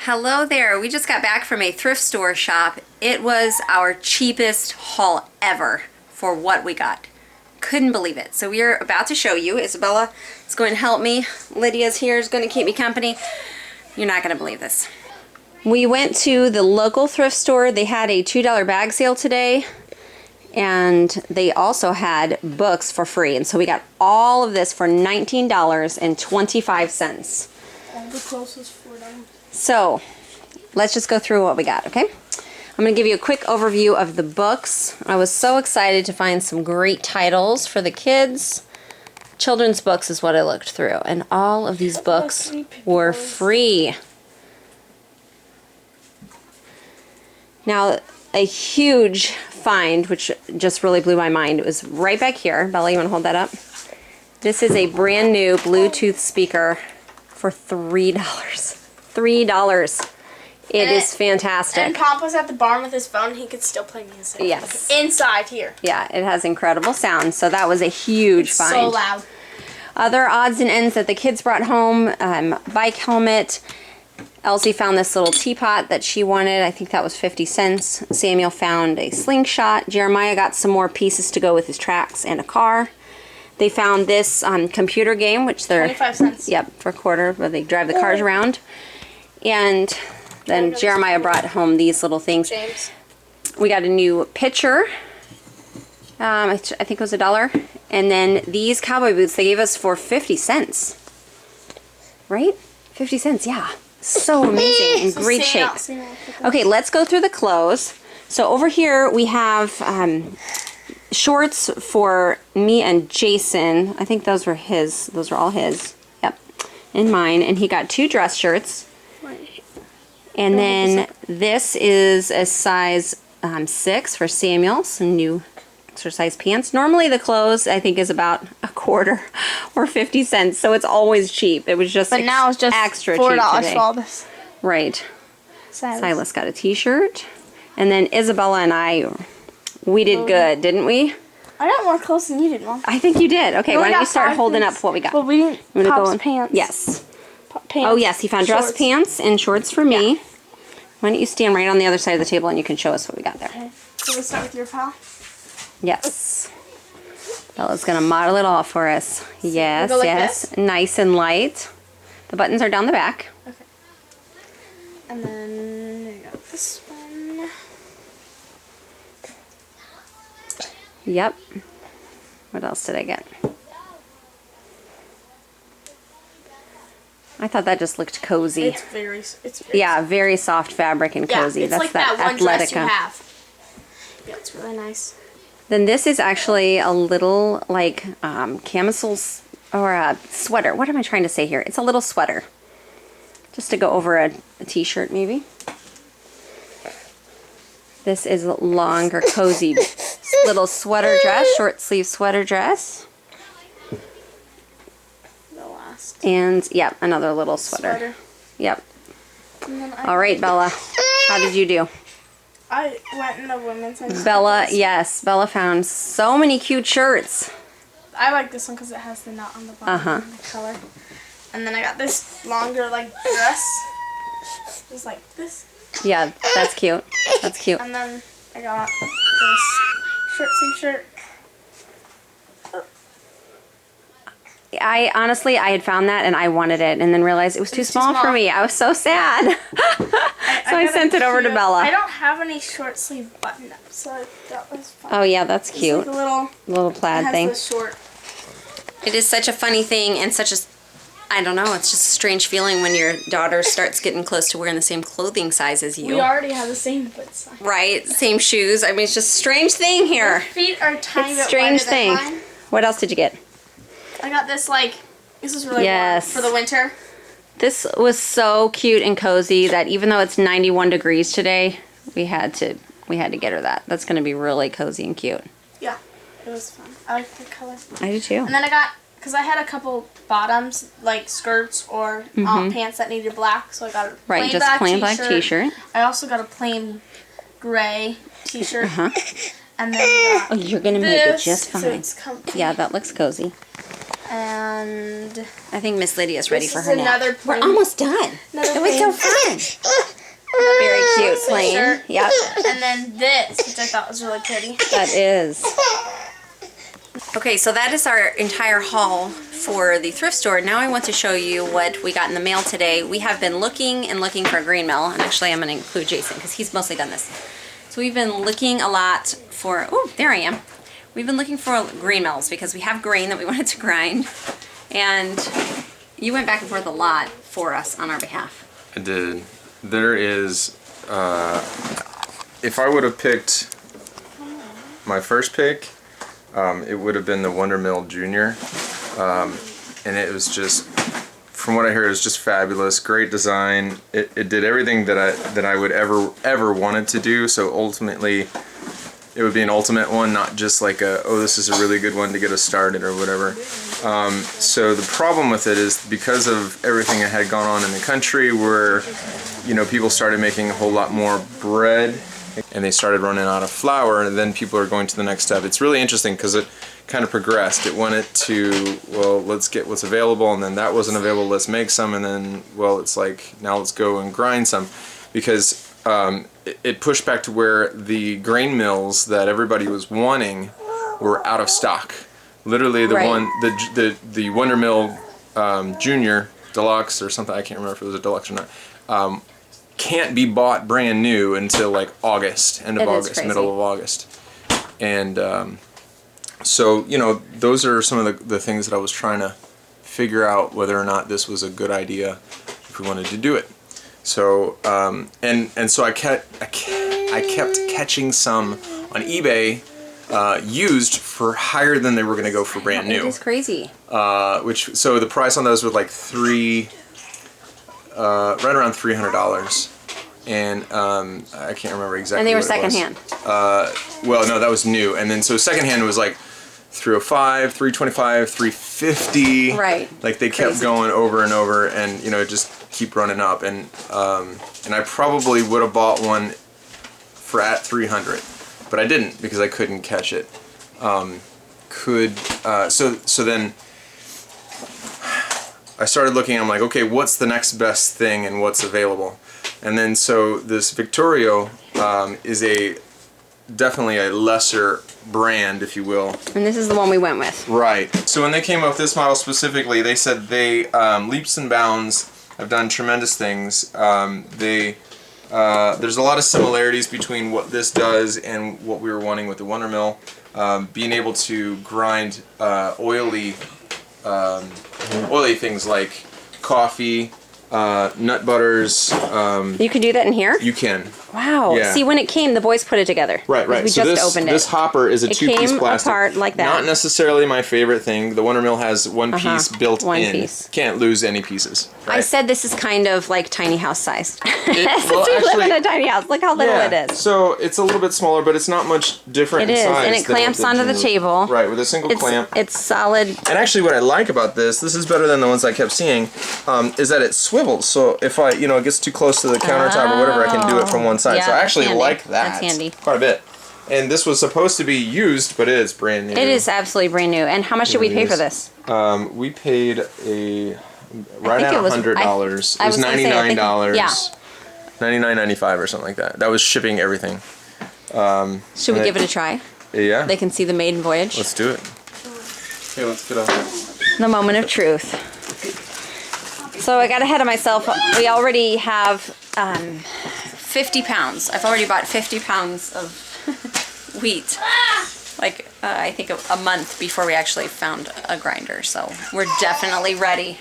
Hello there. We just got back from a thrift store shop. It was our cheapest haul ever for what we got. Couldn't believe it. So we're about to show you. Isabella is going to help me. Lydia's here, is going to keep me company. You're not going to believe this. We went to the local thrift store. They had a $2 bag sale today. And they also had books for free. And so we got all of this for $19.25. All the clothes was $4. So let's just go through what we got, okay? I'm going to give you a quick overview of the books. I was so excited to find some great titles for the kids. Children's books is what I looked through. And all of these books were free. Now, a huge find, which just really blew my mind, it was right back here. Bella, you want to hold that up? This is a brand new Bluetooth speaker for $3. $3. It is fantastic. And Pop was at the barn with his phone. He could still play music. Yes. Inside here. Yeah, it has incredible sound. So that was a huge find. So loud. Other odds and ends that the kids brought home, bike helmet. Elsie found this little teapot that she wanted. I think that was 50 cents. Samuel found a slingshot. Jeremiah got some more pieces to go with his tracks and a car. They found this computer game, which they're 25 cents. Yep, for a quarter, where they drive the cars around. And then Jeremiah brought home these little things. James. We got a new pitcher. I think it was $1. And then these cowboy boots they gave us for 50 cents. Right? 50 cents, yeah. So amazing. In great shape. Okay, let's go through the clothes. So over here we have shorts for me and Jason. I think those were his. Those are all his. Yep. And mine. And he got 2 dress shirts. And then this is a size 6 for Samuel. Some new exercise pants. Normally the clothes I think is about a quarter or 50 cents. So it's always cheap. It was just but now it's just extra $4 cheap today. for all this. Right. Silas got a t-shirt. And then Isabella and I, we did good, didn't we? I got more clothes than you did, Mom. I think you did. Okay, why don't you start holding up what we got? Well, we didn't. Pop's pants. Yes. Pants, oh, yes, he found dress pants and shorts for me. Yeah. Why don't you stand right on the other side of the table and you can show us what we got there. Okay. So we'll start with your pal? Yes. Bella's going to model it all for us. Yes, like yes. this? Nice and light. The buttons are down the back. Okay. And then I got this one. Yep. What else did I get? I thought that just looked cozy. It's very yeah, very soft fabric and cozy. It's that's like that one Athletica. dress you have. Yeah, it's really nice. Then this is actually a little like camisole or a sweater. What am I trying to say here? It's a little sweater. Just to go over a t-shirt maybe. This is a longer, cozy little sweater dress, short sleeve sweater dress. The last. And, yep, another little sweater. Yep. All right, Bella. How did you do? I went in the women's section. Bella, yes. Bella found so many cute shirts. I like this one because it has the knot on the bottom and the color. And then I got this longer, like, dress. Just like this. Yeah, that's cute. That's cute. And then I got this short sleeve shirt. I honestly, I had found that and I wanted it and then realized it was too small for me. I was so sad. So I sent it over to Bella. I don't have any short sleeve button up, so that was fun. Oh yeah, that's cute. It's like a little plaid thing. It short. It is such a funny thing and such a, I don't know, it's just a strange feeling when your daughter starts getting close to wearing the same clothing size as you. We already have the same foot size. Right, same shoes. I mean, it's just a strange thing here. Your feet are tiny bit strange wider thing. than mine. What else did you get? I got this, like, this is really warm for the winter. This was so cute and cozy that even though it's 91 degrees today, we had to get her that. That's going to be really cozy and cute. Yeah, it was fun. I like the color. I do too. And then I got, because I had a couple bottoms, like skirts or pants that needed black, so I got a plain black t-shirt. I also got a plain gray t-shirt. And then oh, you're going to make it just fine. So it's comfy. Yeah, that looks cozy. And I think Miss Lydia's ready for her nap. We're almost done. It was so fun. plain shirt. Yep. And then this, which I thought was really pretty. That is. Okay, so that is our entire haul for the thrift store. Now I want to show you what we got in the mail today. We have been looking and looking for a grain mill, and actually I'm going to include Jason because he's mostly done this. So we've been looking a lot for, oh, there I am. We've been looking for grain mills because we have grain that we wanted to grind, and you went back and forth a lot for us on our behalf. I did. There is, if I would have picked my first pick, it would have been the Wonder Mill Junior, and it was just, from what I heard, it was just fabulous. Great design. It did everything that I would ever wanted to do. So ultimately, it would be an ultimate one, not just like a, oh, this is a really good one to get us started or whatever. So the problem with it is because of everything that had gone on in the country, where people started making a whole lot more bread, and they started running out of flour, and then people are going to the next step. It's really interesting because it kind of progressed. It went to, well, let's get what's available, and then that wasn't available, let's make some, and then, well, it's like, now let's go and grind some. Because it pushed back to where the grain mills that everybody was wanting were out of stock. Literally the Wonder Mill Junior, Deluxe, or something, I can't remember if it was a Deluxe or not, can't be bought brand new until like August, end of August, middle of August. And so, those are some of the things that I was trying to figure out whether or not this was a good idea if we wanted to do it. So, and so I kept catching some on eBay used for higher than they were going to go for brand new. It is crazy. So the price on those was like right around $300, and I can't remember exactly. And they were what it was. secondhand. Well, no, that was new, and then so secondhand was like $305, $325, $350. Right. Like they kept going over and over, and just keep running up, and I probably would have bought one for at $300, but I didn't because I couldn't catch it. So then I started looking. I'm like, okay, what's the next best thing and what's available? And then so this Victorio is definitely a lesser brand, if you will. And this is the one we went with. Right. So when they came up with this model specifically, they said they leaps and bounds have done tremendous things. There's a lot of similarities between what this does and what we were wanting with the Wonder Mill. Being able to grind oily things like coffee, nut butters. You can do that in here? You can. Wow. Yeah. See, when it came, the boys put it together. Right. We So just opened it. This hopper is a two-piece plastic. It came apart like that. Not necessarily my favorite thing. The Wonder Mill has one piece built in. One piece. Can't lose any pieces. Right? I said this is kind of like tiny house sized. Well, we live in a tiny house. Look how little it is. So it's a little bit smaller, but it's not much different in size. And it clamps onto the table. Right, with a single clamp. It's solid. And actually what I like about this is better than the ones I kept seeing, is that it swivels. So if it gets too close to the countertop or whatever, I can do it from one side. Yeah, so I actually like that. That's handy. Quite a bit. And this was supposed to be used, but it is brand new. It is absolutely brand new. And how much did we pay for this? We paid right at $100. It was $99. Yeah. $99.95 or something like that. That was shipping everything. Should we give it a try? Yeah. They can see the maiden voyage. Let's do it. Okay, let's get on. The moment of truth. So I got ahead of myself. We already have 50 pounds. I've already bought 50 pounds of wheat. Like, I think a month before we actually found a grinder. So we're definitely ready.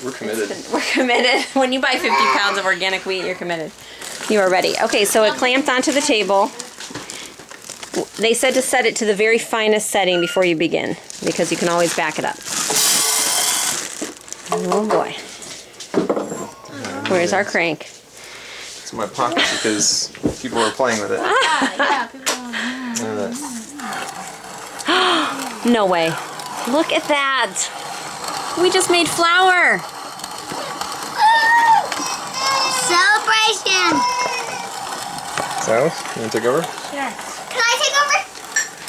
We're committed. We're committed. When you buy 50 pounds of organic wheat, you're committed. You are ready. Okay, so it clamped onto the table. They said to set it to the very finest setting before you begin, because you can always back it up. Oh boy. Where's our crank? It's in my pocket because people are playing with it. Yeah, people are. No way. Look at that. We just made flour. Celebration. Silas, you want to take over? Sure. Can I take over?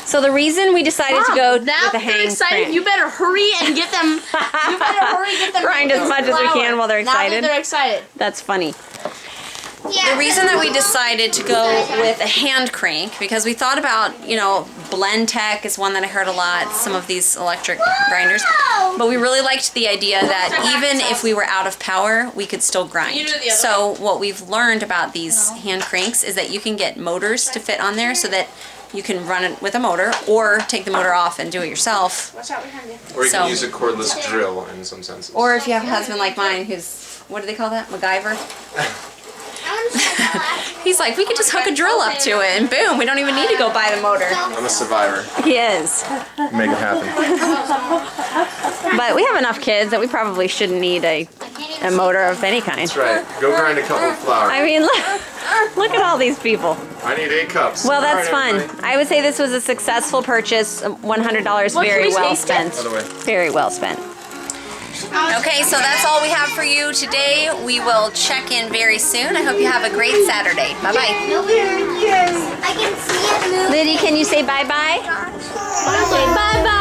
So the reason we decided to go now with the they're hang excited. crank. You better hurry and get them. You better hurry and get them. Grind as much as we can while they're Now that excited. they're excited. That's funny. the reason that we decided to go with a hand crank, because we thought about, you know, Blend Tech is one that I heard a lot, some of these electric grinders, but we really liked the idea that even if we were out of power, we could still grind. So what we've learned about these hand cranks is that you can get motors to fit on there so that you can run it with a motor or take the motor off and do it yourself. Watch out behind you. Or you can use a cordless drill in some senses. Or if you have a husband like mine who's, what do they call that? MacGyver? He's like, we could just hook a drill up to it and boom, we don't even need to go buy the motor. I'm a survivor. He is. Make it happen. But we have enough kids that we probably shouldn't need a motor of any kind. That's right. Go grind a couple of flour. I mean, look at all these people. I need 8 cups. Well, that's All right, fun. everybody. I would say this was a successful purchase. $100 very well spent. By the way. Very well spent. Okay, so that's all we have for you today. We will check in very soon. I hope you have a great Saturday. Bye-bye. Yes. I can see it move. Lydia, can you say bye-bye? Say bye-bye.